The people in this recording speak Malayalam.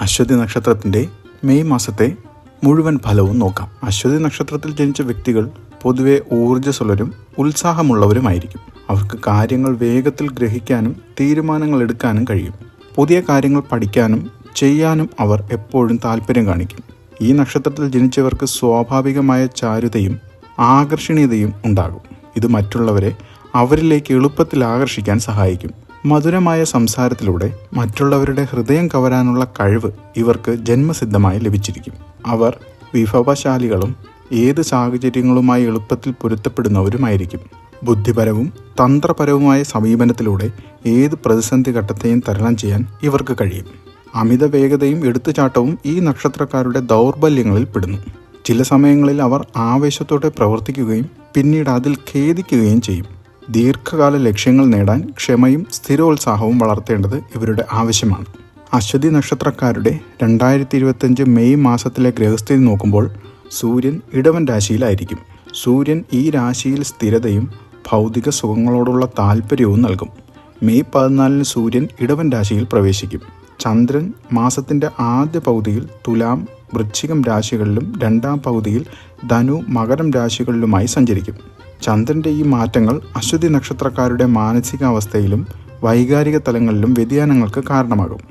അശ്വതി നക്ഷത്രത്തിൻ്റെ മെയ് മാസത്തെ മുഴുവൻ ഫലവും നോക്കാം. അശ്വതി നക്ഷത്രത്തിൽ ജനിച്ച വ്യക്തികൾ പൊതുവെ ഊർജ്ജസ്വലരും ഉത്സാഹമുള്ളവരുമായിരിക്കും. അവർക്ക് കാര്യങ്ങൾ വേഗത്തിൽ ഗ്രഹിക്കാനും തീരുമാനങ്ങൾ എടുക്കാനും കഴിയും. പുതിയ കാര്യങ്ങൾ പഠിക്കാനും ചെയ്യാനും അവർ എപ്പോഴും താല്പര്യം കാണിക്കും. ഈ നക്ഷത്രത്തിൽ ജനിച്ചവർക്ക് സ്വാഭാവികമായ ചാരുതയും ആകർഷണീയതയും ഉണ്ടാകും. ഇത് മറ്റുള്ളവരെ അവരിലേക്ക് എളുപ്പത്തിൽ ആകർഷിക്കാൻ സഹായിക്കും. മധുരമായ സംസാരത്തിലൂടെ മറ്റുള്ളവരുടെ ഹൃദയം കവരാനുള്ള കഴിവ് ഇവർക്ക് ജന്മസിദ്ധമായി ലഭിച്ചിരിക്കും. അവർ വിഭവശാലികളും ഏത് സാഹചര്യങ്ങളുമായി എളുപ്പത്തിൽ പൊരുത്തപ്പെടുന്നവരുമായിരിക്കും. ബുദ്ധിപരവും തന്ത്രപരവുമായ സമീപനത്തിലൂടെ ഏത് പ്രതിസന്ധി ഘട്ടത്തെയും തരണം ചെയ്യാൻ ഇവർക്ക് കഴിയും. അമിത വേഗതയും എടുത്തുചാട്ടവും ഈ നക്ഷത്രക്കാരുടെ ദൗർബല്യങ്ങളിൽ പെടുന്നു. ചില സമയങ്ങളിൽ അവർ ആവേശത്തോടെ പ്രവർത്തിക്കുകയും പിന്നീട് അതിൽ ഖേദിക്കുകയും ചെയ്യും. ദീർഘകാല ലക്ഷ്യങ്ങൾ നേടാൻ ക്ഷമയും സ്ഥിരോത്സാഹവും വളർത്തേണ്ടത് ഇവരുടെ ആവശ്യമാണ്. അശ്വതി നക്ഷത്രക്കാരുടെ 2025 മെയ് മാസത്തിലെ ഗ്രഹസ്ഥിതി നോക്കുമ്പോൾ സൂര്യൻ ഇടവൻ രാശിയിലായിരിക്കും. സൂര്യൻ ഈ രാശിയിൽ സ്ഥിരതയും ഭൗതിക സുഖങ്ങളോടുള്ള താല്പര്യവും നൽകും. മെയ് 14 സൂര്യൻ ഇടവൻ രാശിയിൽ പ്രവേശിക്കും. ചന്ദ്രൻ മാസത്തിൻ്റെ ആദ്യ പകുതിയിൽ തുലാം, വൃശ്ചികം രാശികളിലും രണ്ടാം പകുതിയിൽ ധനു, മകരം രാശികളിലുമായി സഞ്ചരിക്കും. ചന്ദ്രൻ്റെ ഈ മാറ്റങ്ങൾ അശ്വതി നക്ഷത്രക്കാരുടെ മാനസികാവസ്ഥയിലും വൈകാരിക തലങ്ങളിലും വ്യതിയാനങ്ങൾക്ക് കാരണമാകും.